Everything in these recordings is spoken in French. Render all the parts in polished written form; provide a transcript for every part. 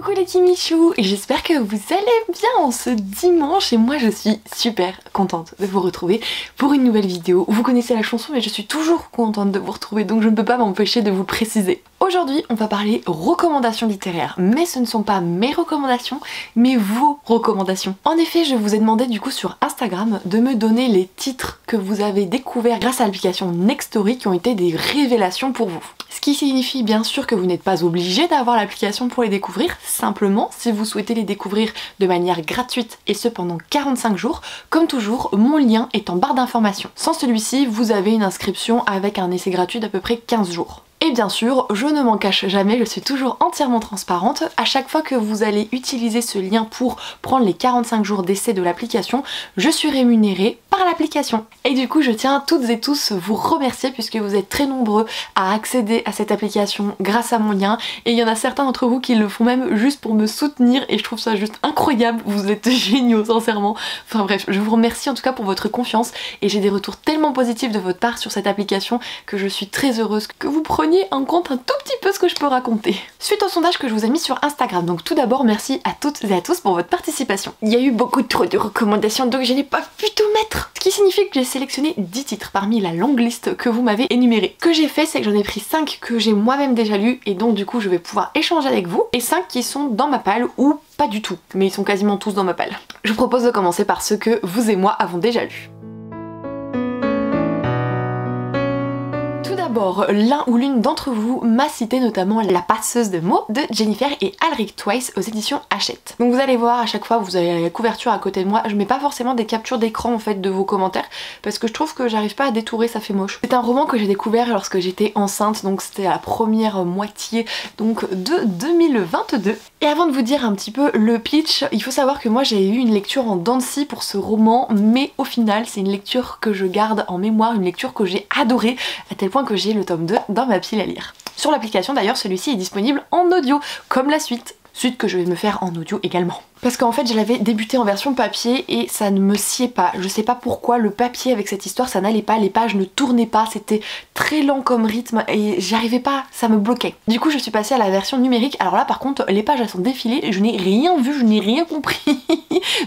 Coucou les Kimichou, et j'espère que vous allez bien en ce dimanche et moi je suis super contente de vous retrouver pour une nouvelle vidéo. Vous connaissez la chanson mais je suis toujours contente de vous retrouver donc je ne peux pas m'empêcher de vous le préciser. Aujourd'hui on va parler recommandations littéraires, mais ce ne sont pas mes recommandations mais vos recommandations. En effet je vous ai demandé du coup sur Instagram de me donner les titres que vous avez découverts grâce à l'application Nextory qui ont été des révélations pour vous. Ce qui signifie bien sûr que vous n'êtes pas obligé d'avoir l'application pour les découvrir, simplement si vous souhaitez les découvrir de manière gratuite et ce pendant 45 jours, comme toujours mon lien est en barre d'informations. Sans celui-ci vous avez une inscription avec un essai gratuit d'à peu près 15 jours. Et bien sûr, je ne m'en cache jamais, je suis toujours entièrement transparente. À chaque fois que vous allez utiliser ce lien pour prendre les 45 jours d'essai de l'application, je suis rémunérée par l'application. Et du coup, je tiens toutes et tous vous remercier puisque vous êtes très nombreux à accéder à cette application grâce à mon lien. Et il y en a certains d'entre vous qui le font même juste pour me soutenir et je trouve ça juste incroyable. Vous êtes géniaux, sincèrement. Enfin bref, je vous remercie en tout cas pour votre confiance et j'ai des retours tellement positifs de votre part sur cette application que je suis très heureuse que vous preniez en compte un tout petit peu ce que je peux raconter. Suite au sondage que je vous ai mis sur Instagram, donc tout d'abord merci à toutes et à tous pour votre participation. Il y a eu beaucoup trop de recommandations donc je n'ai pas pu tout mettre. Ce qui signifie que j'ai sélectionné 10 titres parmi la longue liste que vous m'avez énumérée. Ce que j'ai fait c'est que j'en ai pris 5 que j'ai moi-même déjà lus et donc du coup je vais pouvoir échanger avec vous et 5 qui sont dans ma palle ou pas du tout, mais ils sont quasiment tous dans ma palle. Je vous propose de commencer par ceux que vous et moi avons déjà lus. D'abord, l'un ou l'une d'entre vous m'a cité notamment La passeuse de mots de Jennifer et Alric Twice aux éditions Hachette. Donc vous allez voir, à chaque fois vous avez la couverture à côté de moi, je mets pas forcément des captures d'écran en fait de vos commentaires parce que je trouve que j'arrive pas à détourer, ça fait moche. C'est un roman que j'ai découvert lorsque j'étais enceinte, donc c'était à la première moitié donc de 2022. Et avant de vous dire un petit peu le pitch, il faut savoir que moi j'ai eu une lecture en dents de scie pour ce roman, mais au final c'est une lecture que je garde en mémoire, une lecture que j'ai adorée à tel point que j'ai le tome 2 dans ma pile à lire. Sur l'application d'ailleurs celui-ci est disponible en audio, comme la suite que je vais me faire en audio également. Parce qu'en fait je l'avais débuté en version papier et ça ne me sied pas. Je sais pas pourquoi le papier avec cette histoire ça n'allait pas, les pages ne tournaient pas, c'était très lent comme rythme et j'arrivais pas, ça me bloquait. Du coup je suis passée à la version numérique, alors là par contre les pages elles sont défilées et je n'ai rien vu, je n'ai rien compris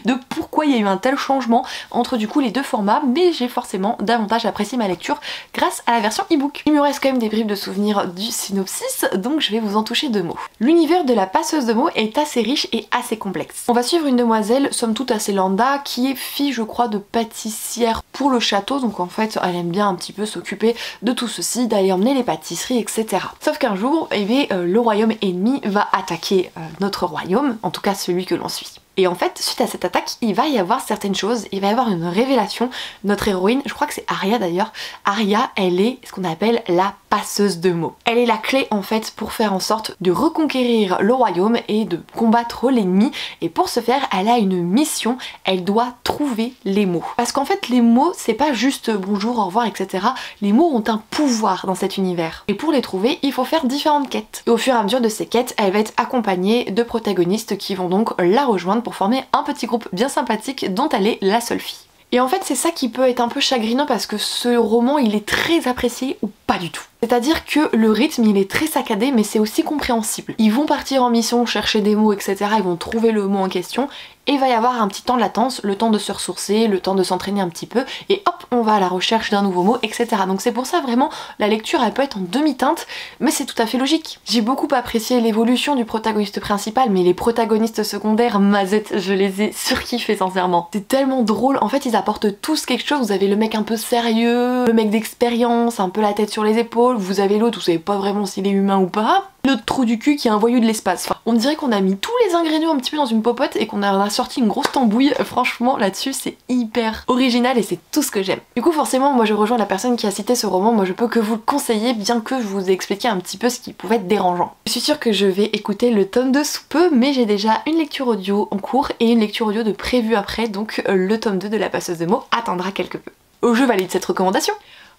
de pourquoi il y a eu un tel changement entre du coup les deux formats, mais j'ai forcément davantage apprécié ma lecture grâce à la version e-book. Il me reste quand même des bribes de souvenirs du synopsis, donc je vais vous en toucher 2 mots. L'univers de la passeuse de mots est assez riche et assez complexe. On va suivre une demoiselle, somme toute assez lambda, qui est fille je crois de pâtissière pour le château, donc en fait elle aime bien un petit peu s'occuper de tout ceci, d'aller emmener les pâtisseries, etc. Sauf qu'un jour, eh bien, le royaume ennemi va attaquer notre royaume, en tout cas celui que l'on suit. Et en fait, suite à cette attaque, il va y avoir certaines choses, il va y avoir une révélation. Notre héroïne, je crois que c'est Arya d'ailleurs, Arya, elle est ce qu'on appelle la passeuse de mots. Elle est la clé en fait pour faire en sorte de reconquérir le royaume et de combattre l'ennemi. Et pour ce faire, elle a une mission, elle doit trouver les mots. Parce qu'en fait, les mots, c'est pas juste bonjour, au revoir, etc. Les mots ont un pouvoir dans cet univers. Et pour les trouver, il faut faire différentes quêtes. Et au fur et à mesure de ces quêtes, elle va être accompagnée de protagonistes qui vont donc la rejoindre pour former un petit groupe bien sympathique dont elle est la seule fille. Et en fait c'est ça qui peut être un peu chagrinant parce que ce roman il est très apprécié ou pas du tout. C'est-à-dire que le rythme il est très saccadé mais c'est aussi compréhensible. Ils vont partir en mission, chercher des mots etc, ils vont trouver le mot en question et il va y avoir un petit temps de latence, le temps de se ressourcer, le temps de s'entraîner un petit peu et hop on va à la recherche d'un nouveau mot etc. Donc c'est pour ça vraiment la lecture elle peut être en demi-teinte mais c'est tout à fait logique. J'ai beaucoup apprécié l'évolution du protagoniste principal mais les protagonistes secondaires, mazette, je les ai surkiffés sincèrement. C'est tellement drôle, en fait ils apportent tous quelque chose, vous avez le mec un peu sérieux, le mec d'expérience, un peu la tête sur les épaules, vous avez l'autre, vous savez pas vraiment s'il est humain ou pas, l'autre trou du cul qui est un voyou de l'espace. Enfin, on dirait qu'on a mis tous les ingrédients un petit peu dans une popote et qu'on a sorti une grosse tambouille. Franchement là-dessus c'est hyper original et c'est tout ce que j'aime. Du coup forcément moi je rejoins la personne qui a cité ce roman, moi je peux que vous le conseiller bien que je vous ai expliqué un petit peu ce qui pouvait être dérangeant. Je suis sûre que je vais écouter le tome 2 sous peu mais j'ai déjà une lecture audio en cours et une lecture audio de prévue après donc le tome 2 de La passeuse de mots attendra quelque peu. Je valide cette recommandation.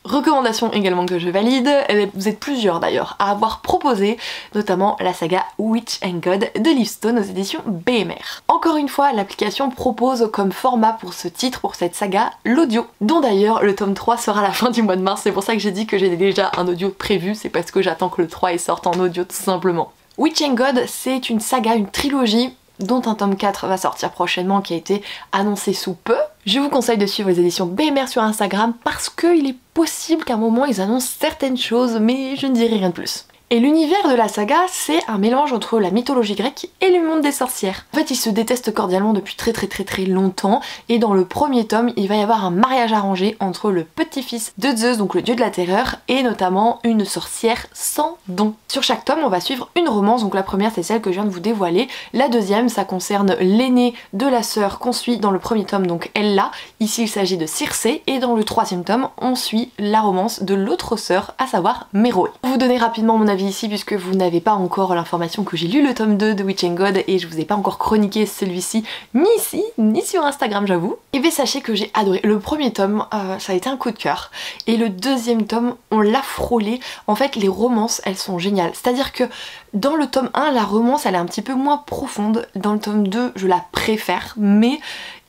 Recommandation également que je valide, vous êtes plusieurs d'ailleurs à avoir proposé notamment la saga Witch and God de Livestone aux éditions BMR. Encore une fois l'application propose comme format pour ce titre, pour cette saga, l'audio, dont d'ailleurs le tome 3 sera à la fin du mois de mars, c'est pour ça que j'ai dit que j'ai déjà un audio prévu, c'est parce que j'attends que le 3 sorte en audio tout simplement. Witch and God, c'est une saga, une trilogie dont un tome 4 va sortir prochainement qui a été annoncé sous peu. Je vous conseille de suivre les éditions BMR sur Instagram parce qu'il est possible qu'à un moment ils annoncent certaines choses, mais je ne dirai rien de plus. Et l'univers de la saga, c'est un mélange entre la mythologie grecque et le monde des sorcières. En fait, ils se détestent cordialement depuis très longtemps, et dans le premier tome, il va y avoir un mariage arrangé entre le petit-fils de Zeus, donc le dieu de la terreur, et notamment une sorcière sans don. Sur chaque tome, on va suivre une romance, donc la première c'est celle que je viens de vous dévoiler, la deuxième ça concerne l'aînée de la sœur qu'on suit dans le premier tome, donc Ella, ici il s'agit de Circé, et dans le troisième tome, on suit la romance de l'autre sœur, à savoir Méroé. Pour vous donner rapidement mon avis ici puisque vous n'avez pas encore l'information que j'ai lu le tome 2 de Witch and God et je vous ai pas encore chroniqué celui-ci ni ici ni sur Instagram j'avoue. Et bien sachez que j'ai adoré. Le premier tome ça a été un coup de cœur et le deuxième tome on l'a frôlé. En fait les romances elles sont géniales. C'est-à-dire que dans le tome 1 la romance elle est un petit peu moins profonde. Dans le tome 2 je la préfère mais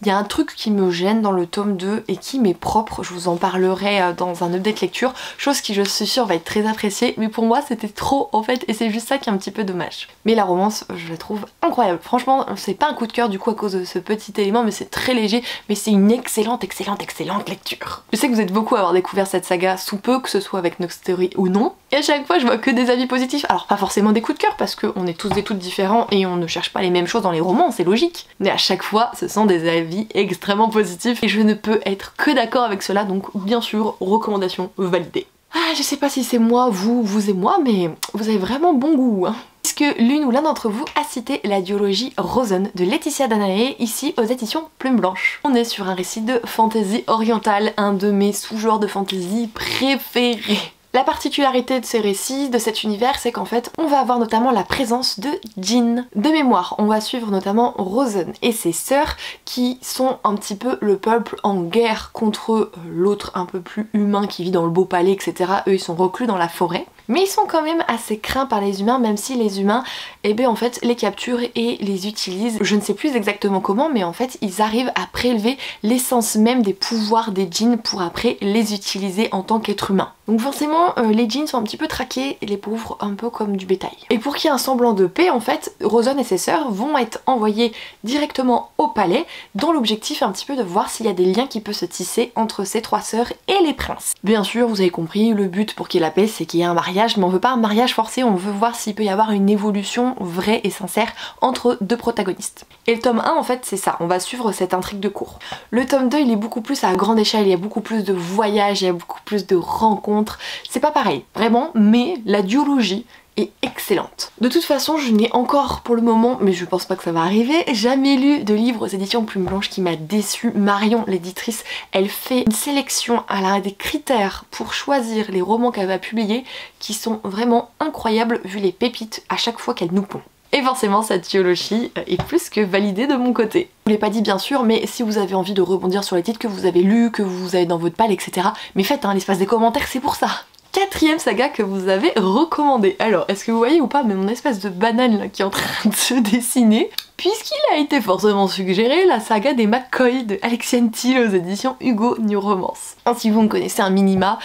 il y a un truc qui me gêne dans le tome 2 et qui m'est propre, je vous en parlerai dans un update lecture, chose qui je suis sûre va être très appréciée, mais pour moi c'était trop en fait et c'est juste ça qui est un petit peu dommage. Mais la romance, je la trouve incroyable, franchement c'est pas un coup de cœur du coup à cause de ce petit élément mais c'est très léger, mais c'est une excellente lecture. Je sais que vous êtes beaucoup à avoir découvert cette saga sous peu, que ce soit avec Nox Theory ou non, et à chaque fois je vois que des avis positifs, alors pas forcément des coups de cœur parce qu'on est tous et toutes différents et on ne cherche pas les mêmes choses dans les romans, c'est logique, mais à chaque fois ce sont des avis extrêmement positif et je ne peux être que d'accord avec cela, donc bien sûr recommandation validée. Ah je sais pas si c'est moi, vous et moi, mais vous avez vraiment bon goût hein. Puisque l'une ou l'un d'entre vous a cité la duologie Rosen de Laetitia Danae, ici aux éditions Plume Blanche. On est sur un récit de fantasy orientale, un de mes sous-genres de fantasy préférés. La particularité de ces récits, de cet univers, c'est qu'en fait, on va avoir notamment la présence de djinns. De mémoire, on va suivre notamment Rosen et ses sœurs qui sont un petit peu le peuple en guerre contre l'autre un peu plus humain qui vit dans le beau palais, etc. Eux, ils sont reclus dans la forêt. Mais ils sont quand même assez craints par les humains, même si les humains, eh bien en fait, les capturent et les utilisent. Je ne sais plus exactement comment, mais en fait, ils arrivent à prélever l'essence même des pouvoirs des djinns pour après les utiliser en tant qu'être humain. Donc forcément, les djinns sont un petit peu traqués et les pauvres un peu comme du bétail. Et pour qu'il y ait un semblant de paix, en fait, Rosen et ses sœurs vont être envoyées directement au palais, dans l'objectif un petit peu de voir s'il y a des liens qui peuvent se tisser entre ces trois sœurs et les princes. Bien sûr, vous avez compris, le but pour qu'il y ait la paix, c'est qu'il y ait un mariage, mais on veut pas un mariage forcé, on veut voir s'il peut y avoir une évolution vraie et sincère entre deux protagonistes. Et le tome 1, en fait, c'est ça, on va suivre cette intrigue de cours. Le tome 2, il est beaucoup plus à grande échelle, il y a beaucoup plus de voyages, il y a beaucoup plus de rencontres. C'est pas pareil, vraiment, mais la duologie est excellente. De toute façon, je n'ai encore pour le moment, mais je pense pas que ça va arriver, jamais lu de livre aux éditions Plume Blanche qui m'a déçue. Marion, l'éditrice, elle fait une sélection, elle a des critères pour choisir les romans qu'elle va publier qui sont vraiment incroyables vu les pépites à chaque fois qu'elle nous pond. Et forcément cette duologie est plus que validée de mon côté. Je vous l'ai pas dit bien sûr, mais si vous avez envie de rebondir sur les titres que vous avez lus, que vous avez dans votre palle, etc. Mais faites hein, l'espace des commentaires, c'est pour ça. Quatrième saga que vous avez recommandé. Alors, est-ce que vous voyez ou pas, mais mon espèce de banane là qui est en train de se dessiner, puisqu'il a été forcément suggéré la saga des McCoy de Alexiane Thiel aux éditions Hugo New Romance. Si vous me connaissez un minima,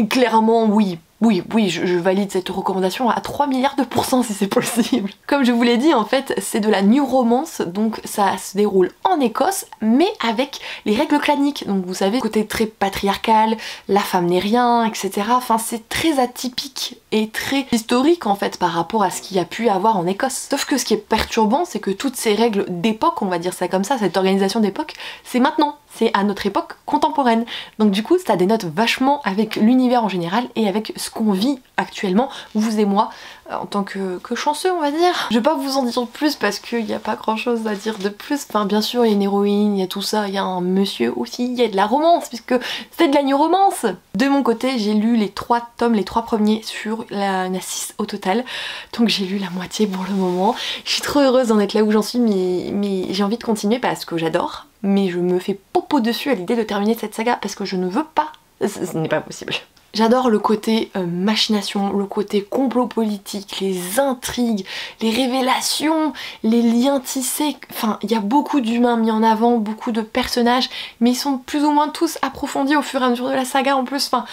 clairement oui. Oui, je valide cette recommandation à 3 milliards de % si c'est possible. Comme je vous l'ai dit, en fait, c'est de la new romance, donc ça se déroule en Écosse, mais avec les règles claniques. Donc vous savez, côté très patriarcal, la femme n'est rien, etc. Enfin, c'est très atypique et très historique en fait par rapport à ce qu'il y a pu avoir en Écosse. Sauf que ce qui est perturbant, c'est que toutes ces règles d'époque, on va dire ça comme ça, cette organisation d'époque, c'est maintenant. C'est à notre époque contemporaine. Donc du coup ça dénote vachement avec l'univers en général et avec ce qu'on vit actuellement, vous et moi, en tant que chanceux on va dire. Je vais pas vous en dire plus parce qu'il n'y a pas grand chose à dire de plus. Enfin bien sûr il y a une héroïne, il y a tout ça, il y a un monsieur aussi, il y a de la romance puisque c'est de la new romance. De mon côté j'ai lu les 3 tomes, les 3 premiers sur la 6 au total. Donc j'ai lu la moitié pour le moment. Je suis trop heureuse d'en être là où j'en suis mais j'ai envie de continuer parce que j'adore. Mais je me fais popo dessus à l'idée de terminer cette saga parce que je ne veux pas. Ce n'est pas possible. J'adore le côté machination, le côté complot politique, les intrigues, les révélations, les liens tissés. Enfin, il y a beaucoup d'humains mis en avant, beaucoup de personnages, mais ils sont plus ou moins tous approfondis au fur et à mesure de la saga en plus. Enfin,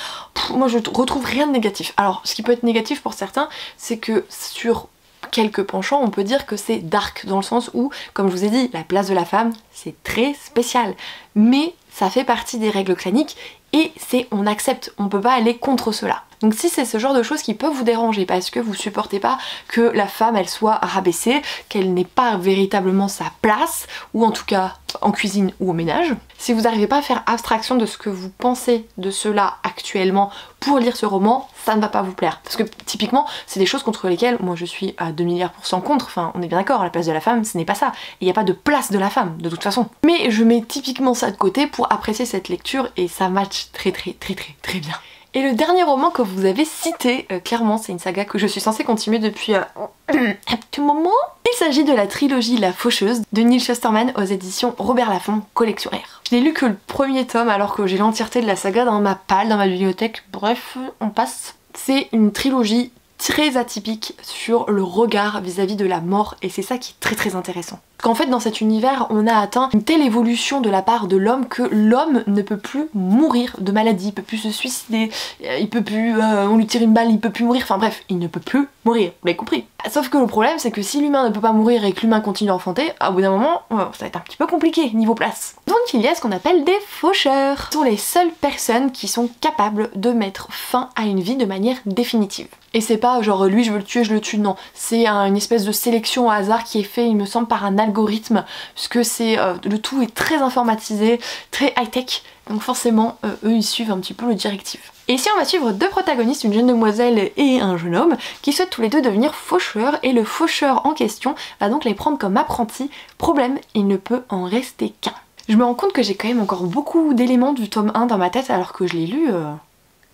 moi je retrouve rien de négatif. Alors, ce qui peut être négatif pour certains, c'est que sur quelques penchants, on peut dire que c'est dark, dans le sens où, comme je vous ai dit, la place de la femme, c'est très spécial. Mais ça fait partie des règles claniques et on accepte, on peut pas aller contre cela. Donc si c'est ce genre de choses qui peuvent vous déranger parce que vous supportez pas que la femme elle soit rabaissée, qu'elle n'ait pas véritablement sa place, ou en tout cas en cuisine ou au ménage, si vous n'arrivez pas à faire abstraction de ce que vous pensez de cela actuellement pour lire ce roman, ça ne va pas vous plaire. Parce que typiquement, c'est des choses contre lesquelles moi je suis à 2 milliards % contre, enfin on est bien d'accord, la place de la femme ce n'est pas ça, il n'y a pas de place de la femme de toute façon. Mais je mets typiquement ça de côté pour apprécier cette lecture et ça match très bien. Et le dernier roman que vous avez cité, clairement c'est une saga que je suis censée continuer depuis un petit moment. Il s'agit de la trilogie La Faucheuse de Neil Shusterman aux éditions Robert Laffont, collection R. Je n'ai lu que le premier tome alors que j'ai l'entièreté de la saga dans ma palle, dans ma bibliothèque, bref, on passe. C'est une trilogie très atypique sur le regard vis-à-vis de la mort et c'est ça qui est très intéressant. Qu'en fait dans cet univers on a atteint une telle évolution de la part de l'homme que l'homme ne peut plus mourir de maladie, il peut plus se suicider, il peut plus, on lui tire une balle, il peut plus mourir, enfin bref, il ne peut plus mourir, vous l'avez compris. Sauf que le problème c'est que si l'humain ne peut pas mourir et que l'humain continue à enfanter, à bout d'un moment ça va être un petit peu compliqué niveau place. Donc il y a ce qu'on appelle des faucheurs. Ce sont les seules personnes qui sont capables de mettre fin à une vie de manière définitive. Et c'est pas genre lui je veux le tuer, je le tue, non. C'est une espèce de sélection au hasard qui est fait il me semble par un algorithme, puisque c'est le tout est très informatisé, très high-tech, donc forcément eux ils suivent un petit peu le directive. Et ici on va suivre deux protagonistes, une jeune demoiselle et un jeune homme, qui souhaitent tous les deux devenir faucheurs, et le faucheur en question va donc les prendre comme apprentis. Problème, il ne peut en rester qu'un. Je me rends compte que j'ai quand même encore beaucoup d'éléments du tome 1 dans ma tête alors que je l'ai lu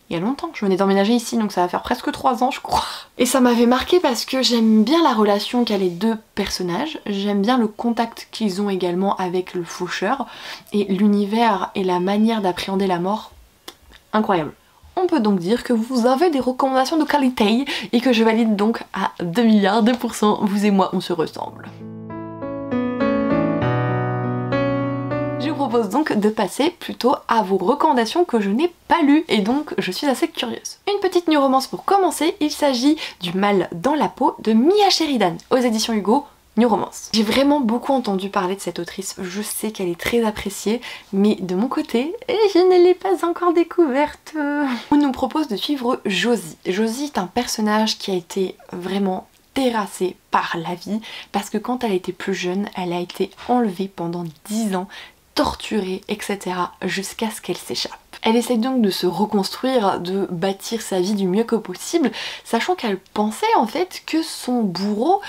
il y a longtemps. Je venais d'emménager ici donc ça va faire presque 3 ans je crois. Et ça m'avait marqué parce que j'aime bien la relation qu'a les deux personnages, j'aime bien le contact qu'ils ont également avec le faucheur et l'univers et la manière d'appréhender la mort, incroyable. On peut donc dire que vous avez des recommandations de qualité et que je valide donc à 2 milliards de %, vous et moi on se ressemble. Je vous propose donc de passer plutôt à vos recommandations que je n'ai pas lues et donc je suis assez curieuse. Une petite new romance pour commencer, il s'agit du Mal dans la peau de Mia Sheridan aux éditions Hugo. New romance. J'ai vraiment beaucoup entendu parler de cette autrice, je sais qu'elle est très appréciée, mais de mon côté, je ne l'ai pas encore découverte. On nous propose de suivre Josie. Josie est un personnage qui a été vraiment terrassée par la vie, parce que quand elle était plus jeune, elle a été enlevée pendant 10 ans, torturée, etc. jusqu'à ce qu'elle s'échappe. Elle essaye donc de se reconstruire, de bâtir sa vie du mieux que possible, sachant qu'elle pensait en fait que son bourreau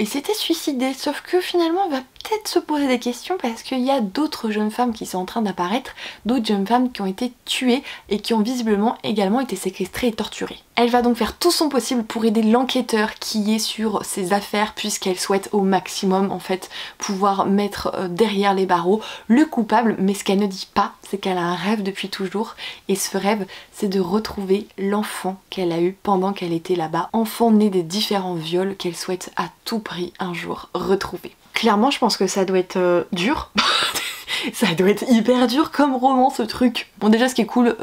s'était suicidé, sauf que finalement elle va peut-être se poser des questions parce qu'il y a d'autres jeunes femmes qui sont en train d'apparaître, d'autres jeunes femmes qui ont été tuées et qui ont visiblement également été séquestrées et torturées. Elle va donc faire tout son possible pour aider l'enquêteur qui est sur ses affaires puisqu'elle souhaite au maximum en fait pouvoir mettre derrière les barreaux le coupable, mais ce qu'elle ne dit pas c'est qu'elle a un rêve depuis toujours et ce rêve c'est de retrouver l'enfant qu'elle a eu pendant qu'elle était là-bas, enfant né des différents viols qu'elle souhaite à tout prix un jour retrouver. Clairement je pense que ça doit être dur. Ça doit être hyper dur comme roman ce truc. Bon déjà ce qui est cool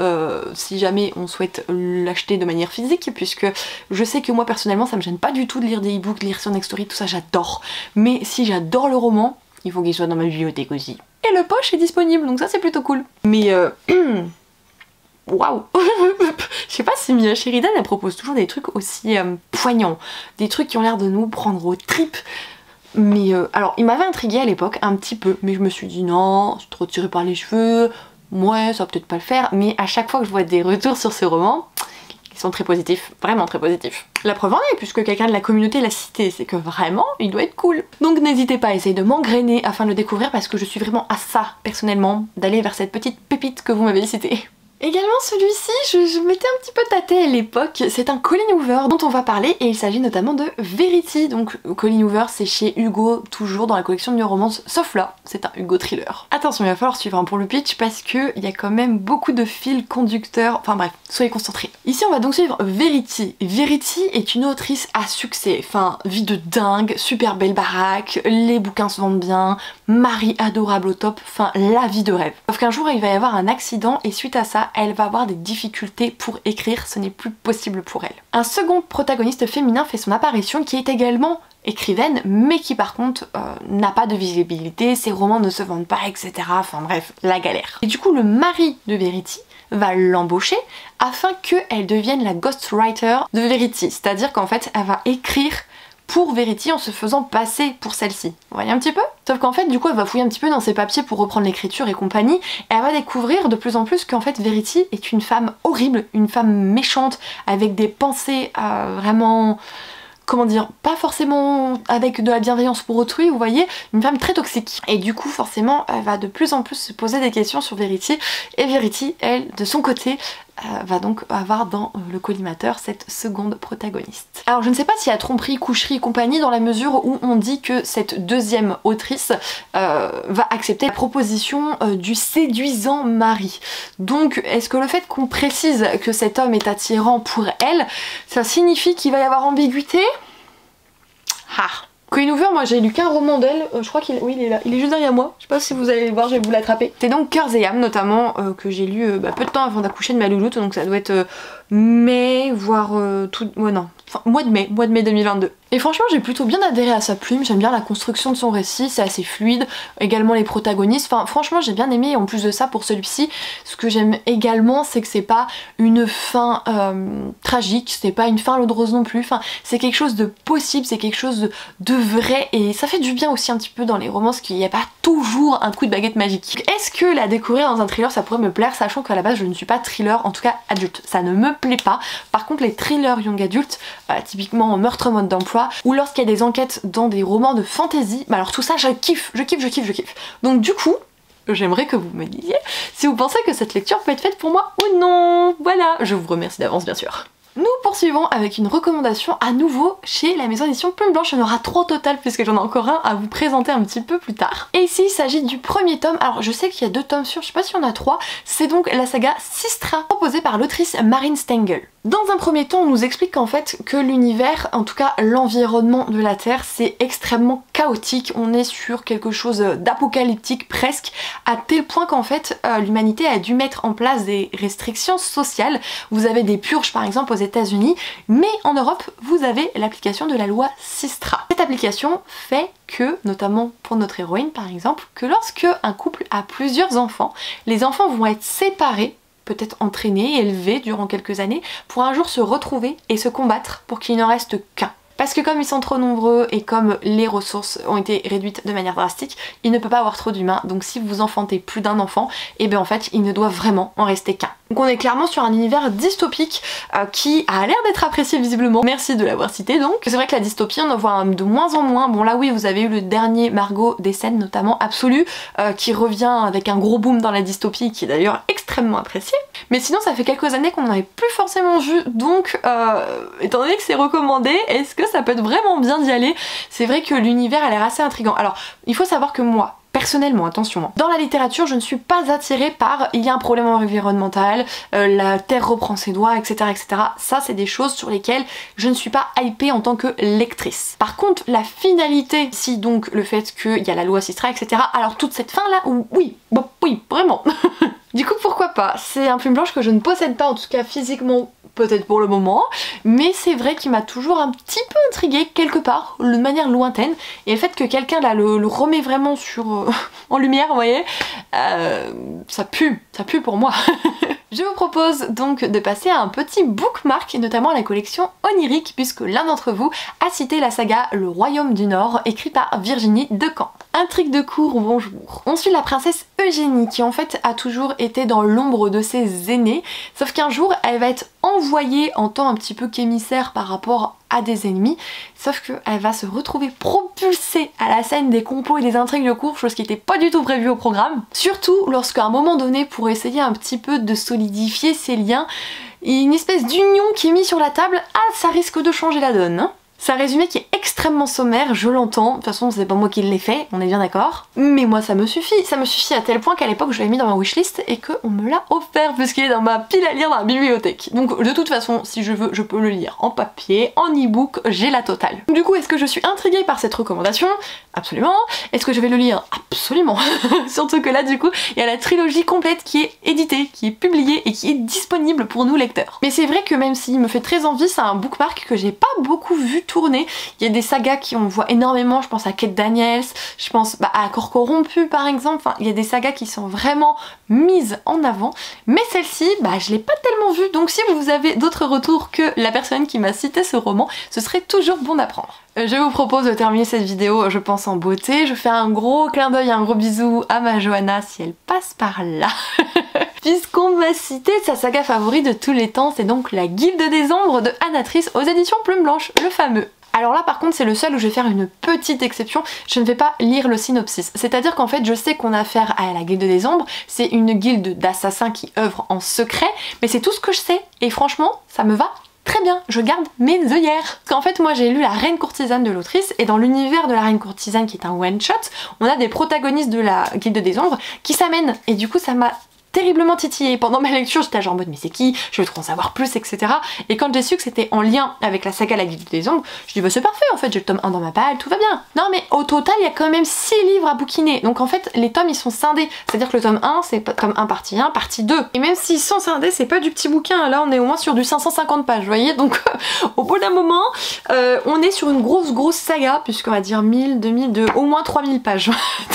si jamais on souhaite l'acheter de manière physique, puisque je sais que moi personnellement ça me gêne pas du tout de lire des e-books, de lire sur Nextory, tout ça j'adore. Mais si j'adore le roman, il faut qu'il soit dans ma bibliothèque aussi. Et le poche est disponible donc ça c'est plutôt cool. Mais waouh. Je sais pas si Mia Sheridan elle propose toujours des trucs aussi poignants, des trucs qui ont l'air de nous prendre aux tripes. Mais alors il m'avait intriguée à l'époque un petit peu, mais je me suis dit non, c'est trop tiré par les cheveux, ouais ça va peut-être pas le faire, mais à chaque fois que je vois des retours sur ce roman, ils sont très positifs, vraiment très positifs. La preuve en est, puisque quelqu'un de la communauté l'a cité, c'est que vraiment il doit être cool. Donc n'hésitez pas à essayer de m'engrainer afin de le découvrir parce que je suis vraiment à ça personnellement, d'aller vers cette petite pépite que vous m'avez citée. Également celui-ci, je m'étais un petit peu tâtée à l'époque, c'est un Colleen Hoover dont on va parler et il s'agit notamment de Verity. Donc Colleen Hoover c'est chez Hugo, toujours dans la collection de New Romance, sauf là, c'est un Hugo thriller. Attention, il va falloir suivre pour le pitch parce que il y a quand même beaucoup de fils conducteurs, enfin bref, soyez concentrés. Ici on va donc suivre Verity. Verity est une autrice à succès, enfin vie de dingue, super belle baraque, les bouquins se vendent bien, mari adorable au top, enfin la vie de rêve. Sauf qu'un jour il va y avoir un accident et suite à ça, elle va avoir des difficultés pour écrire, ce n'est plus possible pour elle. Un second protagoniste féminin fait son apparition qui est également écrivaine, mais qui par contre n'a pas de visibilité, ses romans ne se vendent pas, etc. Enfin bref, la galère. Et du coup, le mari de Verity va l'embaucher afin qu'elle devienne la ghostwriter de Verity, c'est-à-dire qu'en fait, elle va écrire pour Verity en se faisant passer pour celle-ci. Vous voyez un petit peu? Sauf qu'en fait, du coup, elle va fouiller un petit peu dans ses papiers pour reprendre l'écriture et compagnie, et elle va découvrir de plus en plus qu'en fait, Verity est une femme horrible, une femme méchante, avec des pensées vraiment... comment dire, pas forcément avec de la bienveillance pour autrui, vous voyez, une femme très toxique. Et du coup, forcément, elle va de plus en plus se poser des questions sur Verity, et Verity, elle, de son côté, va donc avoir dans le collimateur cette seconde protagoniste. Alors je ne sais pas s'il y a tromperie, coucherie et compagnie dans la mesure où on dit que cette deuxième autrice va accepter la proposition du séduisant mari. Donc est-ce que le fait qu'on précise que cet homme est attirant pour elle, ça signifie qu'il va y avoir ambiguïté? Ah. Queen Hoover, moi j'ai lu qu'un roman d'elle, je crois qu'il oui, il est là, il est juste derrière moi, je sais pas si vous allez le voir, je vais vous l'attraper. C'est donc Cœurs et âmes notamment, que j'ai lu peu de temps avant d'accoucher de ma louloute, donc ça doit être mai, voire tout... ouais non, enfin, mois de mai 2022. Et franchement j'ai plutôt bien adhéré à sa plume, j'aime bien la construction de son récit, c'est assez fluide, également les protagonistes, enfin franchement j'ai bien aimé, et en plus de ça pour celui-ci, ce que j'aime également c'est que c'est pas une fin tragique, c'est pas une fin à l'eau de rose non plus, enfin c'est quelque chose de possible, c'est quelque chose de vrai, et ça fait du bien aussi un petit peu dans les romances qu'il n'y a pas toujours un coup de baguette magique. Est-ce que la découvrir dans un thriller ça pourrait me plaire, sachant qu'à la base je ne suis pas thriller, en tout cas adulte, ça ne me plaît pas. Par contre les thrillers young adultes, typiquement Meurtre mode d'emploi, ou lorsqu'il y a des enquêtes dans des romans de fantasy, bah alors tout ça je kiffe. Donc du coup, j'aimerais que vous me disiez si vous pensez que cette lecture peut être faite pour moi ou non. Voilà, je vous remercie d'avance bien sûr. Nous poursuivons avec une recommandation à nouveau chez la maison d'édition Plume Blanche. Il y en aura 3 au total puisque j'en ai encore un à vous présenter un petit peu plus tard. Et ici il s'agit du premier tome, alors je sais qu'il y a 2 tomes sûrs, je sais pas s'il y en a 3, c'est donc la saga Sistra proposée par l'autrice Marine Stengel. Dans un premier temps on nous explique qu'en fait que l'univers, en tout cas l'environnement de la Terre, c'est extrêmement chaotique, on est sur quelque chose d'apocalyptique presque, à tel point qu'en fait l'humanité a dû mettre en place des restrictions sociales. Vous avez des purges par exemple aux États-Unis, mais en Europe vous avez l'application de la loi Sistra. Cette application fait que, notamment pour notre héroïne par exemple, que lorsque un couple a plusieurs enfants, les enfants vont être séparés, peut-être entraînés, élevés durant quelques années, pour un jour se retrouver et se combattre pour qu'il n'en reste qu'un. Parce que comme ils sont trop nombreux et comme les ressources ont été réduites de manière drastique, il ne peut pas avoir trop d'humains, donc si vous enfantez plus d'un enfant, et bien en fait il ne doit vraiment en rester qu'un. Donc on est clairement sur un univers dystopique qui a l'air d'être apprécié visiblement. Merci de l'avoir cité donc. C'est vrai que la dystopie on en voit de moins en moins. Bon là oui vous avez eu le dernier Margot des scènes notamment Absolu qui revient avec un gros boom dans la dystopie qui est d'ailleurs extrêmement apprécié. Mais sinon ça fait quelques années qu'on n'en avait plus forcément vu donc étant donné que c'est recommandé, est-ce que ça peut être vraiment bien d'y aller? C'est vrai que l'univers a l'air assez intriguant. Alors il faut savoir que moi, personnellement, attention, dans la littérature je ne suis pas attirée par il y a un problème environnemental, la terre reprend ses droits, etc. etc. Ça c'est des choses sur lesquelles je ne suis pas hypée en tant que lectrice. Par contre la finalité, si donc le fait qu'il y a la loi Sistra, etc. Alors toute cette fin là, oui, bon, oui, vraiment. Du coup pourquoi pas, c'est un Plume Blanche que je ne possède pas en tout cas physiquement, peut-être pour le moment, mais c'est vrai qu'il m'a toujours un petit peu intriguée quelque part, de manière lointaine, et le fait que quelqu'un là le remet vraiment sur en lumière, vous voyez, ça pue pour moi. Je vous propose donc de passer à un petit bookmark, et notamment à la collection Onirique, puisque l'un d'entre vous a cité la saga Le Royaume du Nord, écrite par Virginie Decamp. Intrigue de cour, bonjour. On suit la princesse Eugénie qui en fait a toujours été dans l'ombre de ses aînés, sauf qu'un jour elle va être envoyée en tant un petit peu qu'émissaire par rapport à des ennemis, sauf qu'elle va se retrouver propulsée à la scène des complots et des intrigues de cour, chose qui n'était pas du tout prévue au programme. Surtout lorsqu'à un moment donné, pour essayer un petit peu de solidifier ces liens, une espèce d'union qui est mise sur la table, ah ça risque de changer la donne, hein. C'est un résumé qui est extrêmement sommaire, je l'entends, de toute façon c'est pas moi qui l'ai fait, on est bien d'accord. Mais moi ça me suffit à tel point qu'à l'époque je l'avais mis dans ma wishlist et qu'on me l'a offert puisqu'il est dans ma pile à lire dans la bibliothèque. Donc de toute façon, si je veux, je peux le lire en papier, en e-book, j'ai la totale. Du coup, est-ce que je suis intriguée par cette recommandation? Absolument. Est-ce que je vais le lire? Absolument. Surtout que là du coup, il y a la trilogie complète qui est éditée, qui est publiée et qui est disponible pour nous lecteurs. Mais c'est vrai que même s'il me fait très envie, c'est un bookmark que j'ai pas beaucoup vu tourner. Il y a des sagas qui on voit énormément, je pense à Kate Daniels, je pense à Accord corrompu par exemple, enfin il y a des sagas qui sont vraiment mises en avant, mais celle-ci, je l'ai pas tellement vue, donc si vous avez d'autres retours que la personne qui m'a cité ce roman, ce serait toujours bon d'apprendre. Je vous propose de terminer cette vidéo, je pense en beauté. Je fais un gros clin d'œil, un gros bisou à ma Johanna si elle passe par là. Puisqu'on m'a cité sa saga favorite de tous les temps, c'est donc La Guilde des Ombres de Anatrice aux éditions Plume Blanche, le fameux. Alors là par contre c'est le seul où je vais faire une petite exception, je ne vais pas lire le synopsis. C'est-à-dire qu'en fait je sais qu'on a affaire à la Guilde des Ombres, c'est une guilde d'assassins qui œuvrent en secret, mais c'est tout ce que je sais et franchement ça me va très bien, je garde mes œillères. Parce qu'en fait moi j'ai lu La Reine Courtisane de l'autrice et dans l'univers de La Reine Courtisane qui est un one shot, on a des protagonistes de la Guilde des Ombres qui s'amènent et du coup ça m'a terriblement titillée. Pendant ma lecture j'étais genre en mode mais c'est qui, je veux trop en savoir plus, etc. Et quand j'ai su que c'était en lien avec la saga La Guilde des Ombres, je dis bah c'est parfait en fait, j'ai le tome 1 dans ma palle, tout va bien. Non mais au total il y a quand même 6 livres à bouquiner, donc en fait les tomes ils sont scindés, c'est à dire que le tome 1 c'est tome 1 partie 1, partie 2. Et même s'ils sont scindés c'est pas du petit bouquin, là on est au moins sur du 550 pages, vous voyez, donc au bout d'un moment on est sur une grosse saga, puisqu'on va dire 1000, 2000, au moins 3000 pages.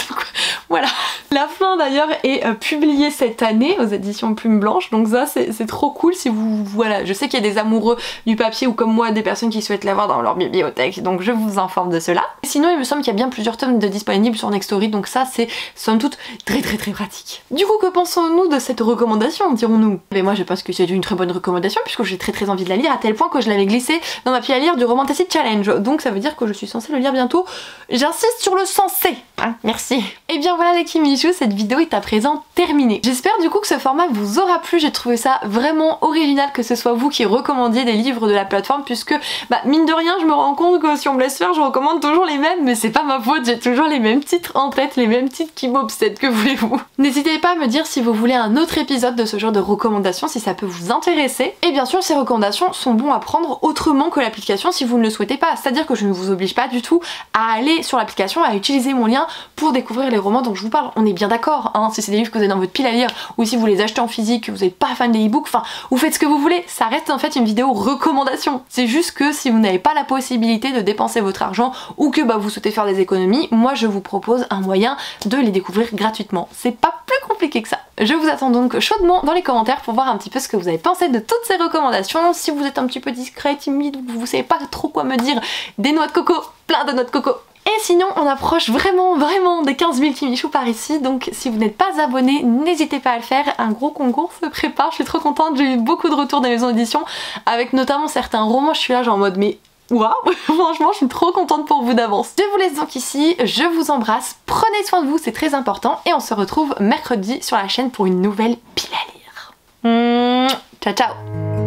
Donc, voilà. La fin d'ailleurs est publiée cette année aux éditions Plume Blanche, donc ça c'est trop cool si vous... Voilà, je sais qu'il y a des amoureux du papier ou comme moi des personnes qui souhaitent l'avoir dans leur bibliothèque, donc je vous informe de cela. Sinon il me semble qu'il y a bien plusieurs tomes de disponibles sur Nextory, donc ça c'est somme toute très pratique. Du coup que pensons-nous de cette recommandation, dirons-nous? Mais moi je pense que c'est une très bonne recommandation puisque j'ai très envie de la lire à tel point que je l'avais glissé dans ma pile à lire du Romantasy Challenge, donc ça veut dire que je suis censée le lire bientôt. J'insiste sur le censé, hein, merci. Et bien voilà les Kimichou, cette vidéo est à présent terminée. J'espère du coup que ce format vous aura plu, j'ai trouvé ça vraiment original que ce soit vous qui recommandiez des livres de la plateforme puisque mine de rien je me rends compte que si on me laisse faire je recommande toujours les mêmes, mais c'est pas ma faute, j'ai toujours les mêmes titres en tête, les mêmes titres qui m'obsèdent, que voulez-vous. N'hésitez pas à me dire si vous voulez un autre épisode de ce genre de recommandations, si ça peut vous intéresser. Et bien sûr ces recommandations sont bons à prendre autrement que l'application si vous ne le souhaitez pas, c'est à dire que je ne vous oblige pas du tout à aller sur l'application, à utiliser mon lien pour découvrir les romans dont je vous parle. On est bien d'accord, hein, si c'est des livres que vous avez dans votre pile à lire ou si vous les achetez en physique, que vous n'êtes pas fan des e-books, enfin vous faites ce que vous voulez, ça reste en fait une vidéo recommandation. C'est juste que si vous n'avez pas la possibilité de dépenser votre argent ou que vous souhaitez faire des économies, moi je vous propose un moyen de les découvrir gratuitement. C'est pas plus compliqué que ça. Je vous attends donc chaudement dans les commentaires pour voir un petit peu ce que vous avez pensé de toutes ces recommandations. Si vous êtes un petit peu discret, timide, vous savez pas trop quoi me dire, des noix de coco, plein de noix de coco. Et sinon on approche vraiment des 15 000 Kimichou par ici, donc si vous n'êtes pas abonné, n'hésitez pas à le faire, un gros concours se prépare, je suis trop contente, j'ai eu beaucoup de retours des maisons d'édition, avec notamment certains romans, je suis là genre en mode mais waouh, franchement je suis trop contente pour vous d'avance. Je vous laisse donc ici, je vous embrasse, prenez soin de vous, c'est très important, et on se retrouve mercredi sur la chaîne pour une nouvelle pile à lire. Ciao ciao.